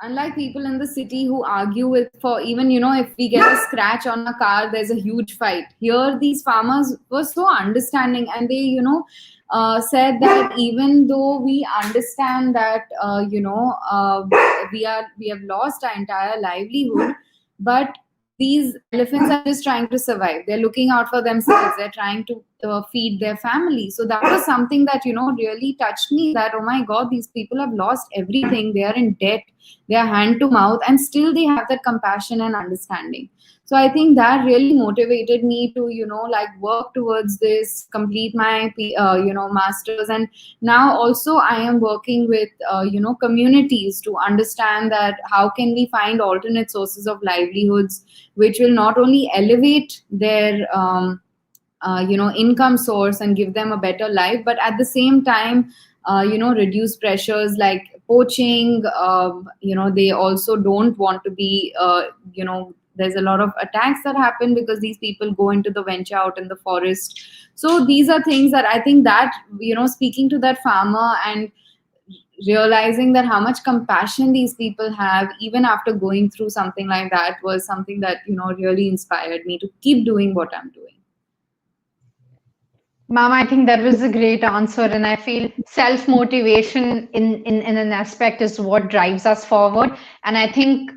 Unlike people in the city who argue with, for even if we get a scratch on a car, there's a huge fight. Here these farmers were so understanding, and they said that even though we understand that we have lost our entire livelihood, but these elephants are just trying to survive. They're looking out for themselves. They're trying to feed their family. So that was something that really touched me, that oh my god, these people have lost everything. They are in debt. They are hand to mouth, and still they have that compassion and understanding. So I think that really motivated me to like work towards this, complete my masters. And now also I am working with communities to understand that how can we find alternate sources of livelihoods, which will not only elevate their income source and give them a better life, but at the same time reduce pressures like poaching. They also don't want to be there's a lot of attacks that happen because these people go into the venture out in the forest. So these are things that I think that speaking to that farmer and realizing that how much compassion these people have even after going through something like that was something that really inspired me to keep doing what I'm doing. Ma'am, I think that was a great answer, and I feel self-motivation in an aspect is what drives us forward. And I think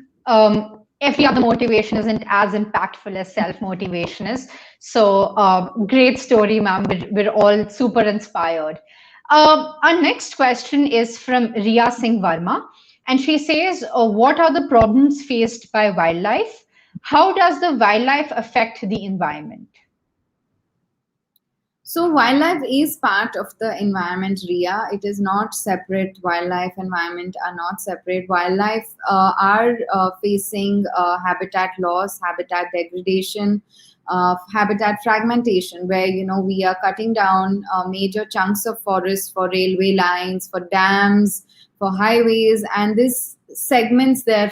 every other motivation isn't as impactful as self-motivation is. So great story, ma'am. We're all super inspired. Our next question is from Riya Singh Varma, and she says, what are the problems faced by wildlife? How does the wildlife affect the environment? So wildlife is part of the environment, Ria. It is not separate. Wildlife, environment are not separate. Wildlife are facing habitat loss, habitat degradation, habitat fragmentation, where we are cutting down major chunks of forest for railway lines, for dams, for highways, and this segments their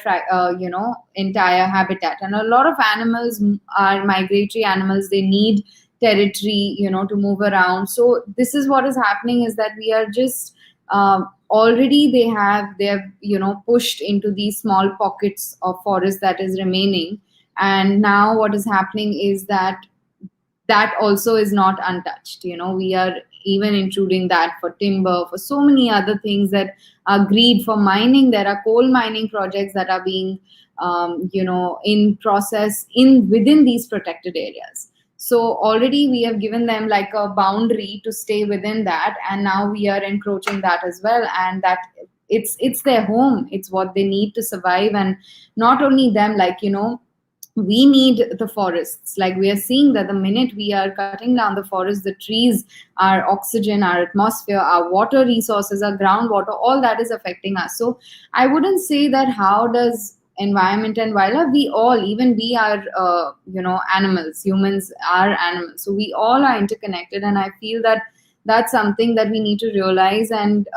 entire habitat. And a lot of animals are migratory animals. They need territory to move around. So this is what is happening, is that we are just already they're pushed into these small pockets of forest that is remaining. And now what is happening is that also is not untouched. We are even intruding that for timber, for so many other things that are greed for mining. There are coal mining projects that are being in process in within these protected areas. So already we have given them like a boundary to stay within that, and now we are encroaching that as well. And that it's their home, it's what they need to survive. And not only them, like we need the forests. Like we are seeing that the minute we are cutting down the forest, the trees, our oxygen, our atmosphere, our water resources, our groundwater, all that is affecting us. So I wouldn't say that how does environment and wildlife, we all, even we are animals, humans are animals, so we all are interconnected. And I feel that that's something that we need to realize. And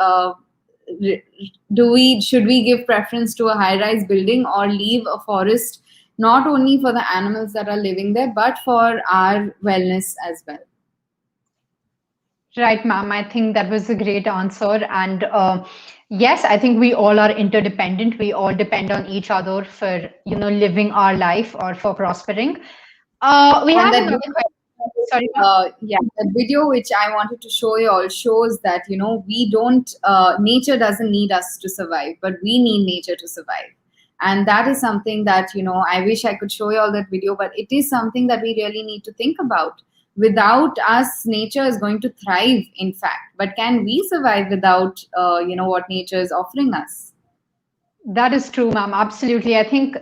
should we give preference to a high rise building, or leave a forest not only for the animals that are living there, but for our wellness as well? Right, ma'am. I think that was a great answer. And yes, I think we all are interdependent. We all depend on each other for, living our life or for prospering. We On have that another question. Sorry, ma'am. yeah, that video which I wanted to show you all shows that we don't nature doesn't need us to survive, but we need nature to survive. And that is something that I wish I could show you all that video, but it is something that we really need to think about. Without us, nature is going to thrive, in fact. But can we survive without what nature is offering us? That is true, ma'am. Absolutely. I think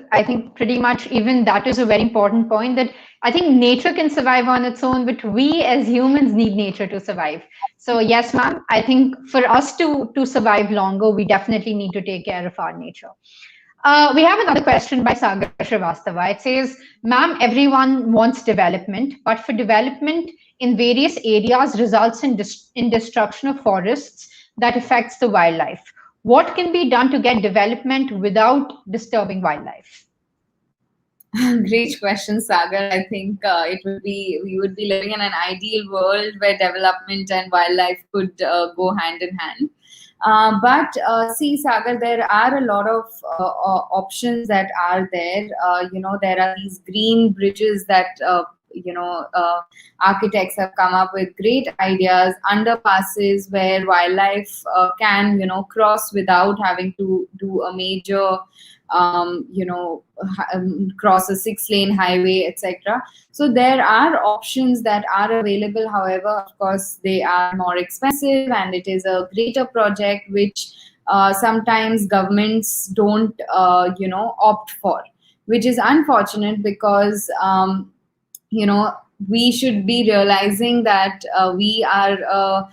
pretty much even that is a very important point, that I think nature can survive on its own, but we as humans need nature to survive. So yes, ma'am, I think for us to survive longer, we definitely need to take care of our nature. We have another question by Sagar Srivastava. It says, ma'am, everyone wants development, but for development in various areas results in destruction of forests that affects the wildlife. What can be done to get development without disturbing wildlife? Great question, Sagar. I think we would be living in an ideal world where development and wildlife could go hand in hand. But see, Sagar, there are a lot of options that are there. There are these green bridges that architects have come up with great ideas, underpasses where wildlife can cross without having to do a major cross a 6-lane highway, etc. So there are options that are available. However, of course, they are more expensive, and it is a greater project which sometimes governments don't opt for, which is unfortunate. Because we should be realizing that we are a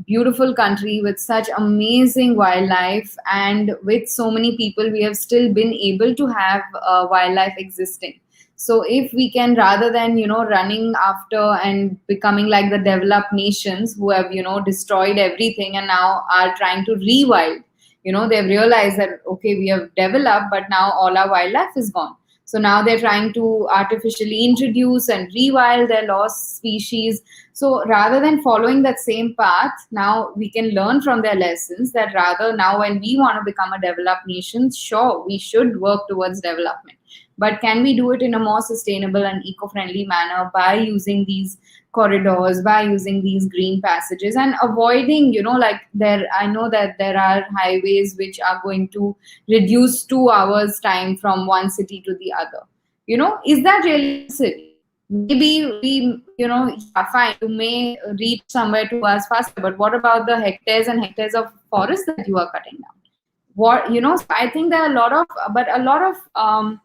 beautiful country with such amazing wildlife, and with so many people, we have still been able to have wildlife existing. So if we can, rather than running after and becoming like the developed nations who have destroyed everything and now are trying to rewild, they've realized that okay, we have developed, but now all our wildlife is gone. So now they're trying to artificially introduce and rewild their lost species. So rather than following that same path, now we can learn from their lessons, that rather now when we want to become a developed nation, sure, we should work towards development. But can we do it in a more sustainable and eco-friendly manner by using these corridors, by using these green passages, and avoiding, I know that there are highways which are going to reduce 2 hours time from one city to the other. Is that really necessary? Maybe we, yeah, fine, you may reach somewhere 2 hours faster, but what about the hectares and hectares of forest that you are cutting down? So I think there are a lot of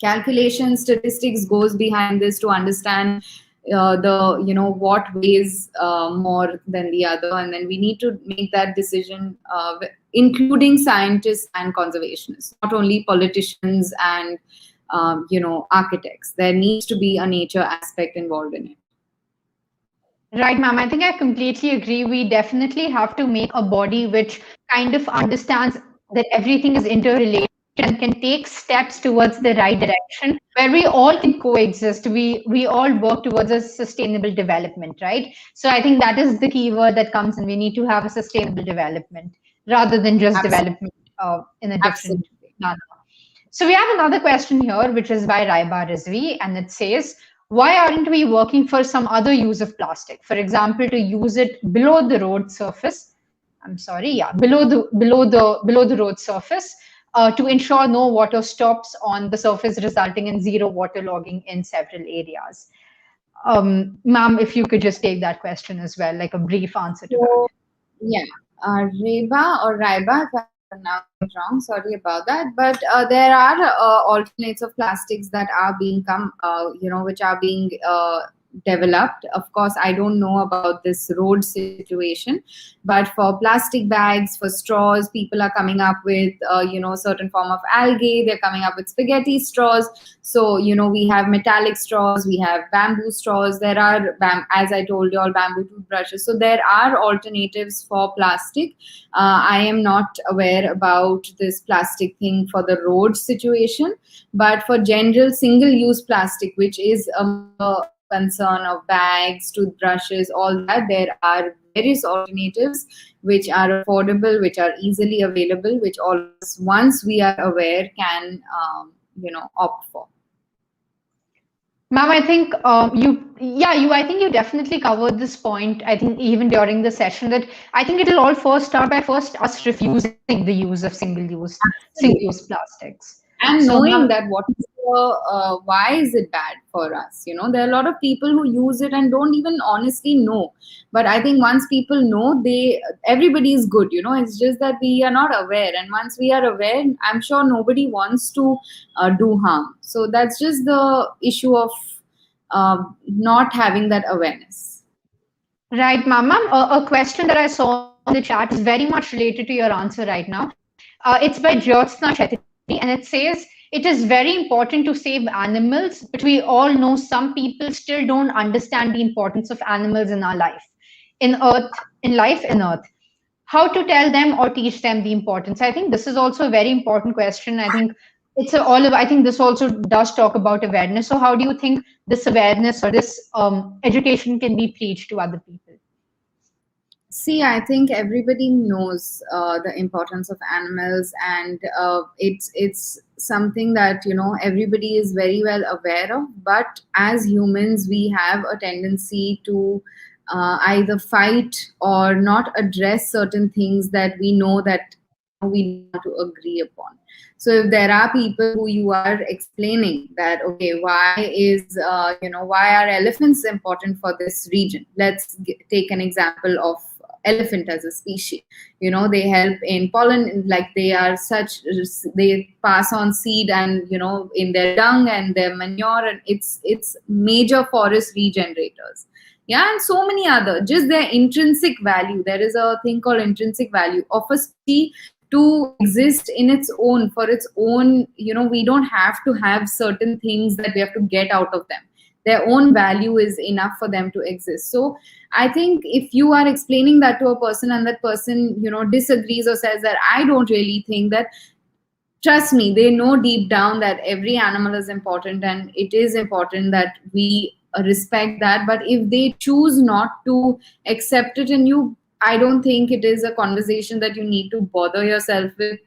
calculation statistics goes behind this to understand what weighs more than the other, and then we need to make that decision, including scientists and conservationists, not only politicians and architects. There needs to be a nature aspect involved in it. Right, ma'am. I think I completely agree. We definitely have to make a body which kind of understands that everything is interrelated and can take steps towards the right direction, where we all can coexist. We all work towards a sustainable development, right? So I think that is the key word that comes in. We need to have a sustainable development rather than just Absolutely. development in a different Absolutely. manner. So we have another question here, which is by Raiba Rizvi, and it says, why aren't we working for some other use of plastic? For example, to use it below the road surface. I'm sorry, yeah, below the road surface, to ensure no water stops on the surface, resulting in zero waterlogging in several areas. Ma'am, if you could just take that question as well, like a brief answer to that. So, yeah, Reba or Raiba, if I'm pronouncing it wrong, sorry about that. But there are alternates of plastics that are being which are being developed. Of course, I don't know about this road situation, but for plastic bags, for straws, people are coming up with certain form of algae. They're coming up with spaghetti straws. So we have metallic straws, we have bamboo straws. There are as I told you, all bamboo toothbrushes. So there are alternatives for plastic. I am not aware about this plastic thing for the road situation, but for general single use plastic, which is a concern of bags, toothbrushes, all that, there are various alternatives which are affordable, which are easily available, which all of us, once we are aware, can opt for. Ma'am, I think I think you definitely covered this point. I think even during the session that I think it'll all first start by first us refusing the use of Absolutely. single-use plastics. And So, knowing ma'am, that what is why is it bad for us, there are a lot of people who use it and don't even honestly know. But I think once people know, everybody is good, it's just that we are not aware, and once we are aware, I'm sure nobody wants to do harm. So that's just the issue of not having that awareness. right, ma'am. Ma'am, a question that I saw in the chat is very much related to your answer right now. It's by Jyotsna Chetty, and it says it is very important to save animals, but we all know some people still don't understand the importance of animals in our life, in Earth. How to tell them or teach them the importance? I think this is also a very important question. I think I think this also does talk about awareness. So how do you think this awareness or this education can be preached to other people? See, I think everybody knows the importance of animals, and it's something that everybody is very well aware of. But as humans, we have a tendency to either fight or not address certain things that we know that we don't want to agree upon. So if there are people who you are explaining that, okay, why is why are elephants important for this region? Let's take an example of elephant as a species. They help in pollen, like they pass on seed, and in their dung and their manure, and it's major forest regenerators. Yeah, and so many other, just their intrinsic value. There is a thing called intrinsic value of a species to exist in its own, for its own. We don't have to have certain things that we have to get out of them. Their own value is enough for them to exist. So I think if you are explaining that to a person, and that person disagrees or says that I don't really think that, trust me, they know deep down that every animal is important, and it is important that we respect that. But if they choose not to accept it, and I don't think it is a conversation that you need to bother yourself with.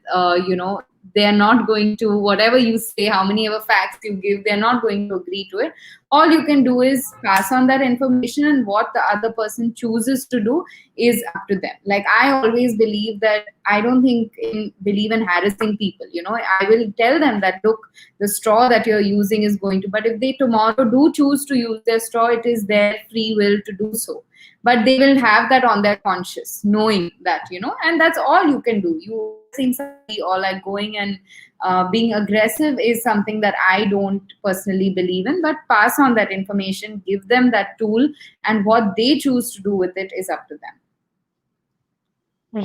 They're not going to, whatever you say, how many ever facts you give, they're not going to agree to it. All you can do is pass on that information, and what the other person chooses to do is up to them. Like, I always believe that I don't believe in harassing people. I will tell them that, look, the straw that you're using is going to, but if they tomorrow do choose to use their straw, it is their free will to do so. But they will have that on their conscious, knowing that, and that's all you can do. You seeing somebody, or like going and being aggressive, is something that I don't personally believe in. But pass on that information, give them that tool, and what they choose to do with it is up to them.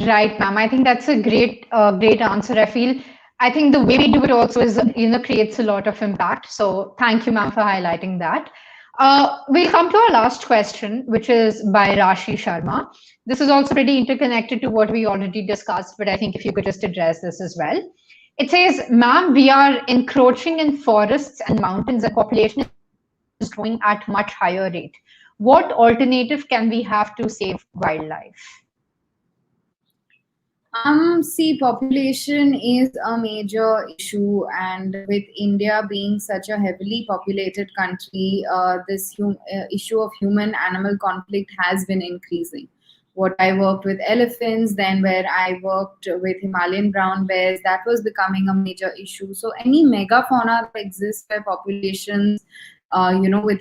Right, ma'am. I think that's a great answer. I think the way we do it also is, creates a lot of impact. So thank you, ma'am, for highlighting that. We'll come to our last question, which is by Rashi Sharma. This is also pretty interconnected to what we already discussed, but I think if you could just address this as well. It says, ma'am, we are encroaching in forests and mountains, and population is growing at much higher rate. What alternative can we have to save wildlife? See, population is a major issue, and with India being such a heavily populated country, this issue of human-animal conflict has been increasing. what I worked with elephants, then where I worked with Himalayan brown bears, that was becoming a major issue. So any megafauna that exists where populations, with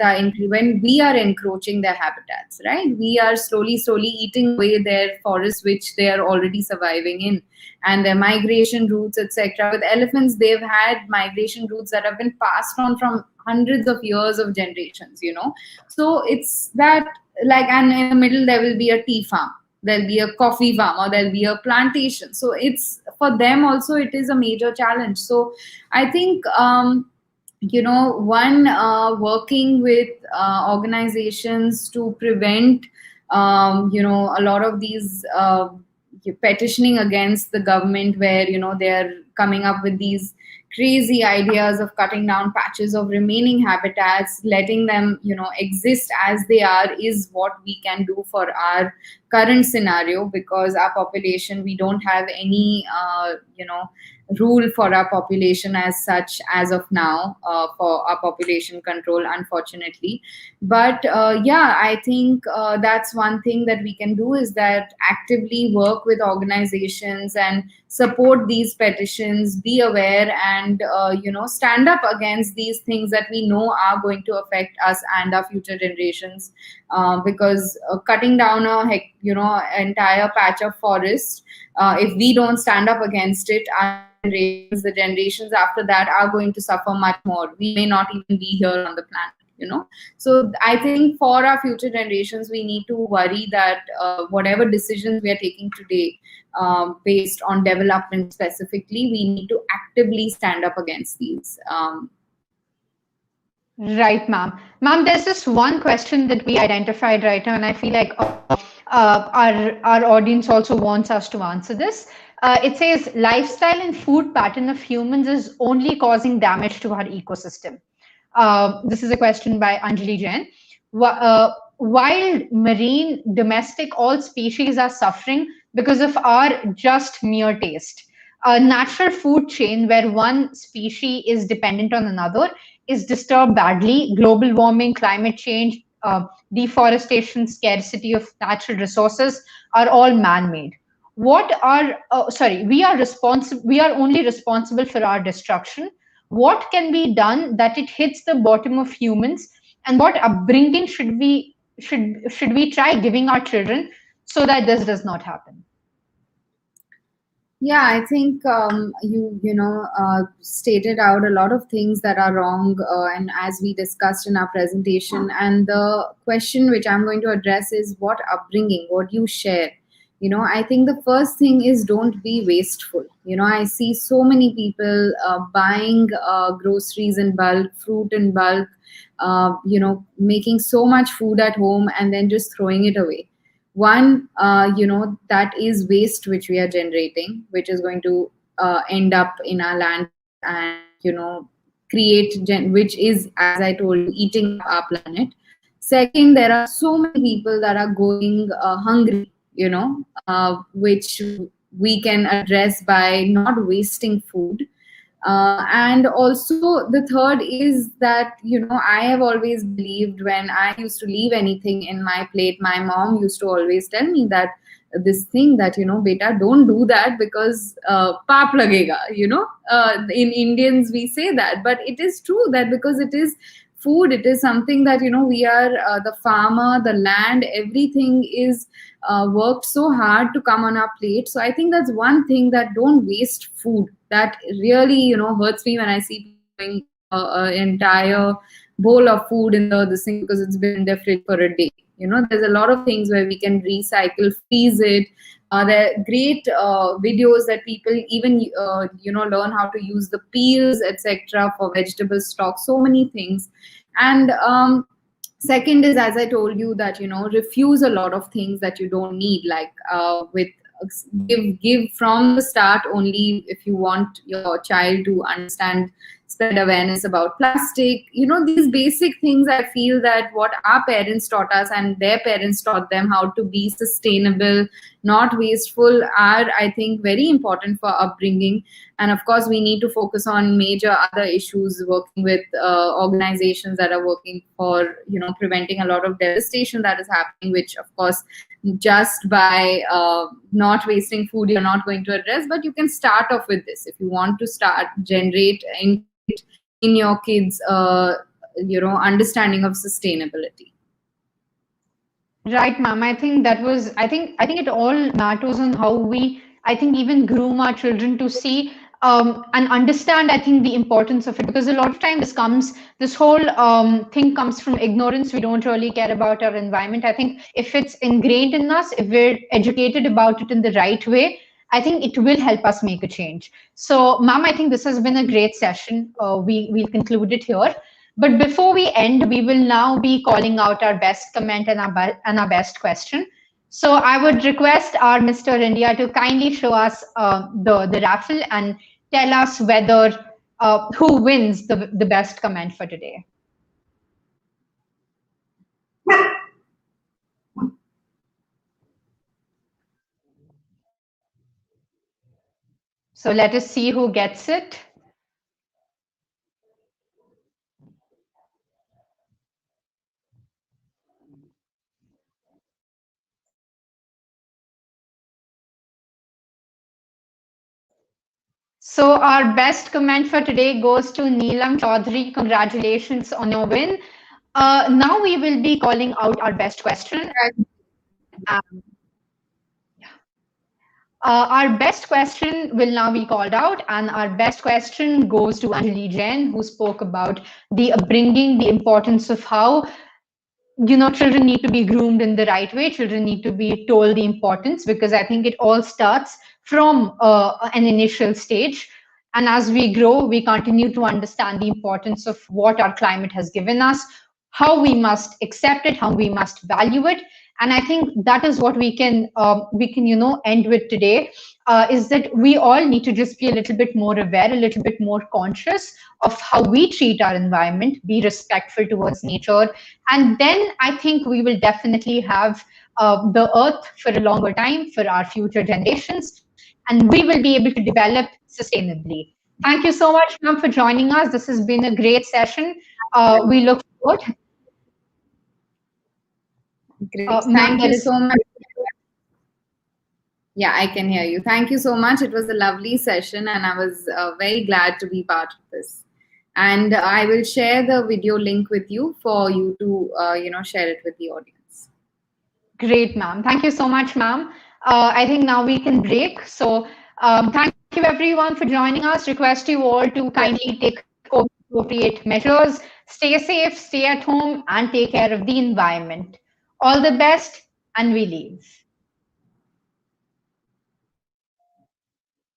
when we are encroaching their habitats, right? We are slowly eating away their forests, which they are already surviving in, and their migration routes, etc. With elephants, they've had migration routes that have been passed on from hundreds of years of generations. So it's that, like, and in the middle there will be a tea farm, there'll be a coffee farm, or there'll be a plantation. So it's, for them also, it is a major challenge. So I think, one, working with organizations to prevent, a lot of these petitioning against the government, where they're coming up with these crazy ideas of cutting down patches of remaining habitats, letting them exist as they are, is what we can do for our current scenario. Because our population, we don't have any rule for our population as such as of now, for our population control, unfortunately. But yeah, I think that's one thing that we can do, is that actively work with organizations and support these petitions, be aware, and stand up against these things that we know are going to affect us and our future generations. Because cutting down entire patch of forest, if we don't stand up against it, our generations, the generations after that, are going to suffer much more. We may not even be here on the planet. So I think for our future generations, we need to worry that whatever decisions we are taking today, based on development specifically, we need to actively stand up against these. Right, ma'am. Ma'am, there's this one question that we identified right now, and I feel like our audience also wants us to answer this. It says lifestyle and food pattern of humans is only causing damage to our ecosystem. This is a question by Anjali Jain. Wild, marine, domestic, all species are suffering because of our just mere taste. A natural food chain where one species is dependent on another is disturbed badly. Global warming, climate change, deforestation, scarcity of natural resources are all man-made. We are responsible. We are only responsible for our destruction. What can be done that it hits the bottom of humans, and what upbringing should we try giving our children so that this does not happen? Yeah, I think you stated out a lot of things that are wrong, and as we discussed in our presentation. And the question which I'm going to address is, what upbringing, what you share. I think the first thing is, don't be wasteful. I see so many people buying groceries in bulk, fruit in bulk, making so much food at home and then just throwing it away. One, that is waste which we are generating, which is going to end up in our land, and which is, as I told you, eating up our planet. Second, there are so many people that are going hungry, which we can address by not wasting food. And also, the third is that I have always believed, when I used to leave anything in my plate, my mom used to always tell me that this thing that beta, don't do that, because paap lagega. In Indians we say that, but it is true that, because it is food, it is something that we are, the farmer, the land, everything is worked so hard to come on our plate. So I think that's one thing, that don't waste food. That really hurts me when I see people an entire bowl of food in this thing, because it's been in their fridge for a day. There's a lot of things where we can recycle, freeze it. There are great videos that people even learn how to use the peels, etc., for vegetable stock. So many things. And second is, as I told you, that refuse a lot of things that you don't need, like with give from the start only, if you want your child to understand, spread awareness about plastic. These basic things, I feel that what our parents taught us and their parents taught them, how to be sustainable, not wasteful are, I think, very important for upbringing. And of course, we need to focus on major other issues, working with organizations that are working for, preventing a lot of devastation that is happening, which of course, just by not wasting food, you're not going to address. But you can start off with this if you want to start inculcate in your kids understanding of sustainability. Right, ma'am. I think it all matters on how we, I think, even groom our children to see and understand, I think, the importance of it. Because a lot of time this whole thing comes from ignorance. We don't really care about our environment. I think if it's ingrained in us, if we're educated about it in the right way, I think it will help us make a change. So, ma'am, I think this has been a great session. We'll conclude it here. But before we end, we will now be calling out our best comment and our best question. So I would request our Mr. India to kindly show us the raffle and tell us whether who wins the best comment for today. So let us see who gets it. So our best comment for today goes to Neelam Chaudhary. Congratulations on your win. Now we will be calling out our best question. Our best question will now be called out, and our best question goes to Anjali Jain, who spoke about the upbringing, the importance of how children need to be groomed in the right way. Children need to be told the importance, because I think it all starts from an initial stage. And as we grow, we continue to understand the importance of what our climate has given us, how we must accept it, how we must value it. And I think that is what we can end with today, is that we all need to just be a little bit more aware, a little bit more conscious of how we treat our environment, be respectful towards nature. And then I think we will definitely have the earth for a longer time for our future generations, and we will be able to develop sustainably. Thank you so much, ma'am, for joining us. This has been a great session. We look forward. Great. Ma'am, Thank you so much. Yeah, I can hear you. Thank you so much. It was a lovely session, and I was very glad to be part of this. And I will share the video link with you for you to, share it with the audience. Great, ma'am. Thank you so much, ma'am. I think now we can break. So thank you everyone for joining us. Request you all to kindly take appropriate measures. Stay safe, stay at home, and take care of the environment. All the best, and we leave.